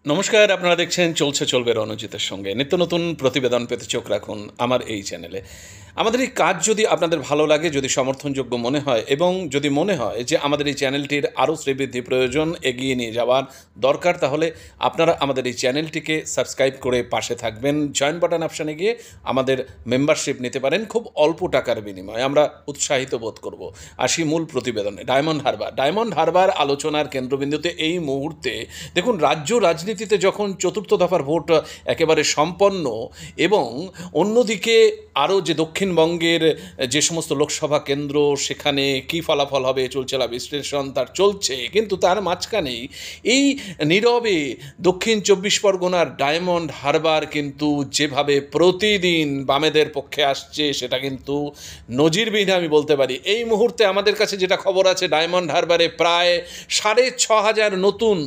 নমস্কার, আপনারা দেখছেন চলছে চলবে রণজিতের সঙ্গে। নিত্য নতুন প্রতিবেদন পেতে চোখ রাখুন আমার এই চ্যানেলে। আমাদের এই কাজ যদি আপনাদের ভালো লাগে, যদি সমর্থনযোগ্য মনে হয় এবং যদি মনে হয় যে আমাদের এই চ্যানেলটির আরও শ্রীবৃদ্ধি প্রয়োজন, এগিয়ে নিয়ে যাওয়ার দরকার, তাহলে আপনারা আমাদের এই চ্যানেলটিকে সাবস্ক্রাইব করে পাশে থাকবেন। জয়েন বাটন অপশানে গিয়ে আমাদের মেম্বারশিপ নিতে পারেন খুব অল্প টাকার বিনিময়ে। আমরা উৎসাহিত বোধ করব। আসি মূল প্রতিবেদনে। ডায়মন্ড হারবার আলোচনার কেন্দ্রবিন্দুতে এই মুহূর্তে দেখুন, রাজ্য রাজনীতিতে যখন চতুর্থ দফার ভোট একেবারে সম্পন্ন এবং অন্যদিকে আরও যে দক্ষিণবঙ্গের যে সমস্ত লোকসভা কেন্দ্র, সেখানে কী ফলাফল হবে চলছে বিশ্লেষণ তার চলছে, কিন্তু তার মাঝখানেই এই নীরবে দক্ষিণ চব্বিশ পরগনার ডায়মন্ড হারবার কিন্তু যেভাবে প্রতিদিন বামেদের পক্ষে আসছে, সেটা কিন্তু নজিরবিহীন আমি বলতে পারি। এই মুহূর্তে আমাদের কাছে যেটা খবর আছে, ডায়মন্ড হারবারে প্রায় 6,500 নতুন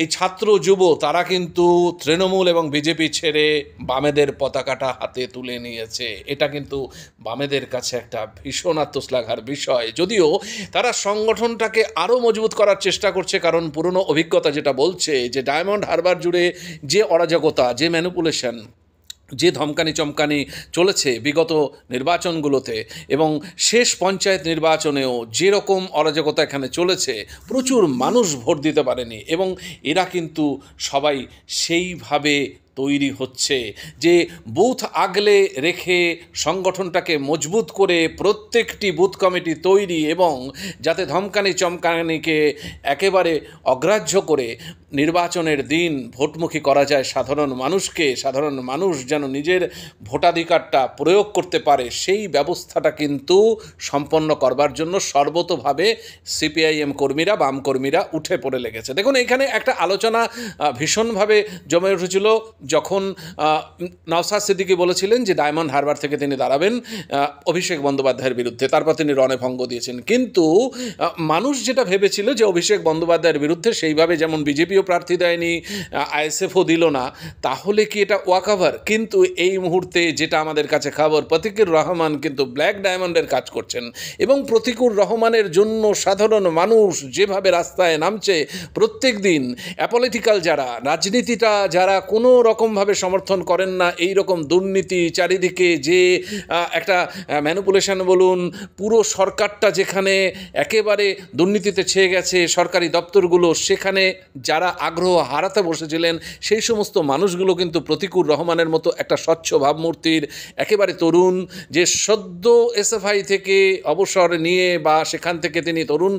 এই ছাত্র যুব তারা কিন্তু তৃণমূল এবং বিজেপি ছেড়ে বামেদের পতাকাটা হাতে তুলে নিয়েছে। এটা কিন্তু বামেদের কাছে একটা ভীষণ আত্মশ্লাঘার বিষয়, যদিও তারা সংগঠনটাকে আরও মজবুত করার চেষ্টা করছে, কারণ পুরনো অভিজ্ঞতা যেটা বলছে যে ডায়মন্ড হারবার জুড়ে যে অরাজকতা, যে ম্যানিপুলেশন, যে ধমকানি চমকানি চলেছে বিগত নির্বাচনগুলোতে এবং শেষ পঞ্চায়েত নির্বাচনেও যেরকম অরাজকতা এখানে চলেছে, প্রচুর মানুষ ভোট দিতে পারেনি এবং এরা কিন্তু সবাই সেইভাবে তৈরি হচ্ছে যে বুথ আগলে রেখে সংগঠনটাকে মজবুত করে প্রত্যেকটি বুথ কমিটি তৈরি এবং যাতে ধমকানি চমকানিকে একেবারে অগ্রাহ্য করে নির্বাচনের দিন ভোটমুখী করা যায় সাধারণ মানুষকে, সাধারণ মানুষ যেন নিজের ভোটাধিকারটা প্রয়োগ করতে পারে, সেই ব্যবস্থাটা কিন্তু সম্পন্ন করবার জন্য সর্বতোভাবে সিপিআইএম কর্মীরা, বাম কর্মীরা উঠে পড়ে লেগেছে। দেখুন, এখানে একটা আলোচনা ভীষণভাবে জমে উঠেছিল যখন নওশাদ সিদ্দিকী বলেছিলেন যে ডায়মন্ড হারবার থেকে তিনি দাঁড়াবেন অভিষেক বন্দ্যোপাধ্যায়ের বিরুদ্ধে। তারপর তিনি রণে ভঙ্গ দিয়েছেন, কিন্তু মানুষ যেটা ভেবেছিল যে অভিষেক বন্দ্যোপাধ্যায়ের বিরুদ্ধে সেইভাবে যেমন বিজেপিও প্রার্থী দেয়নি, আইএসএফও দিল না, তাহলে কি এটা ওয়াকওভার? কিন্তু এই মুহূর্তে যেটা আমাদের কাছে খবর, প্রতীকুর রহমান কিন্তু ব্ল্যাক ডায়মন্ডের কাজ করছেন এবং প্রতীকুর রহমানের জন্য সাধারণ মানুষ যেভাবে রাস্তায় নামছে প্রত্যেক দিন, অ্যাপলিটিক্যাল যারা, রাজনীতিটা যারা কোনো রকমভাবে সমর্থন করেন না, এই রকম দুর্নীতি চারিদিকে, যে একটা ম্যানিপুলেশন বলুন, পুরো সরকারটা যেখানে একেবারে দুর্নীতিতে ছেয়ে গেছে, সরকারি দপ্তরগুলো, সেখানে যারা আগ্রহ হারাতে বসেছিলেন, সেই সমস্ত মানুষগুলো কিন্তু প্রতীকুর রহমানের মতো একটা স্বচ্ছ ভাবমূর্তির একেবারে তরুণ, যে সদ্য এসএফআই থেকে অবসর নিয়ে বা সেখান থেকে তিনি তরুণ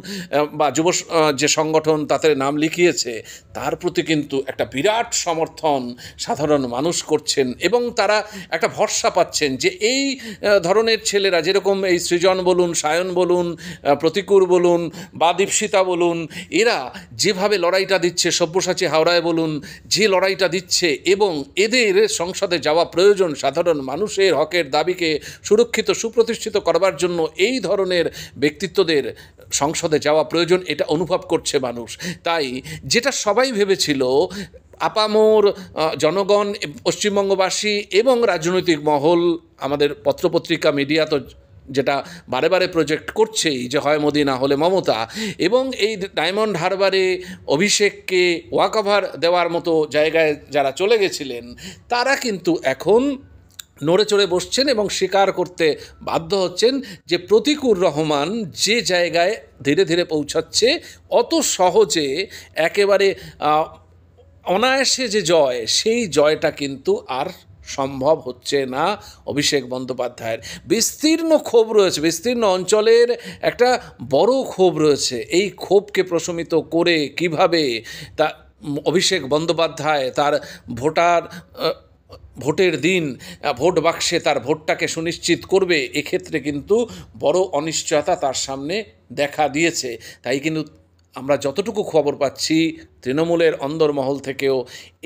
বা যুব যে সংগঠন তাতে নাম লিখিয়েছে, তার প্রতি কিন্তু একটা বিরাট সমর্থন সাধারণ মানুষ করছেন এবং তারা একটা ভরসা পাচ্ছেন যে এই ধরনের ছেলেরা, যেরকম এই সৃজন বলুন, সায়ন বলুন, প্রতীকুর বলুন বা দীপশিতা বলুন, এরা যেভাবে লড়াইটা দিচ্ছে, সব্যসাচী হাওড়ায় বলুন, যে লড়াইটা দিচ্ছে, এবং এদের সংসদে যাওয়া প্রয়োজন সাধারণ মানুষের হকের দাবিকে সুরক্ষিত সুপ্রতিষ্ঠিত করবার জন্য এই ধরনের ব্যক্তিত্বদের সংসদে যাওয়া প্রয়োজন, এটা অনুভব করছে মানুষ। তাই যেটা সবাই ভেবেছিল, আপামর জনগণ, পশ্চিমবঙ্গবাসী এবং রাজনৈতিক মহল, আমাদের পত্রপত্রিকা, মিডিয়া তো যেটা বারে বারে প্রজেক্ট করছেই যে হয় মোদি না হলে মমতা, এবং এই ডায়মন্ড হারবারে অভিষেককে ওয়াকওভার দেওয়ার মতো জায়গায় যারা চলে গেছিলেন, তারা কিন্তু এখন নড়ে চড়ে বসছেন এবং স্বীকার করতে বাধ্য হচ্ছেন যে প্রতীকুর রহমান যে জায়গায় ধীরে ধীরে পৌঁছাচ্ছে, অত সহজে একেবারে অনায়াসে যে জয়, সেই জয়টা কিন্তু আর সম্ভব হচ্ছে না অভিষেক বন্দ্যোপাধ্যায়ের। বিস্তীর্ণ ক্ষোভ রয়েছে, বিস্তীর্ণ অঞ্চলের একটা বড় ক্ষোভ রয়েছে। এই ক্ষোভকে প্রশমিত করে কিভাবে তা অভিষেক বন্দ্যোপাধ্যায় তার ভোটের দিন ভোট বাক্সে তার ভোটটাকে সুনিশ্চিত করবে, এক্ষেত্রে কিন্তু বড় অনিশ্চয়তা তার সামনে দেখা দিয়েছে। তাই কিন্তু আমরা যতটুকু খবর পাচ্ছি তৃণমূলের অন্দরমহল থেকেও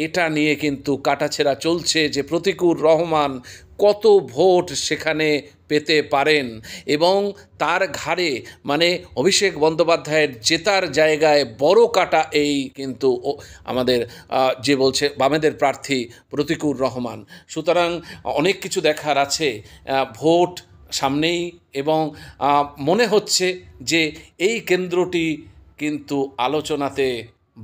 এটা নিয়ে কিন্তু কাটাছেঁড়া চলছে যে প্রতীকুর রহমান কত ভোট সেখানে পেতে পারেন এবং তার ঘাড়ে, মানে অভিষেক বন্দ্যোপাধ্যায়ের জেতার জায়গায় বড় কাটা এই কিন্তু আমাদের যে বলছে বামেদের প্রার্থী প্রতীকুর রহমান। সুতরাং অনেক কিছু দেখার আছে, ভোট সামনেই এবং মনে হচ্ছে যে এই কেন্দ্রটি কিন্তু আলোচনাতে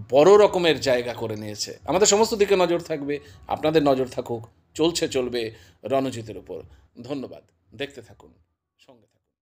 বড় রকমের জায়গা করে নিয়েছে। আমাদের সমস্ত দিকে নজর থাকবে, আপনাদের নজর থাকুক, চলছে চলবে রণজিতের উপর। ধন্যবাদ, দেখতে থাকুন, সঙ্গে থাকুন।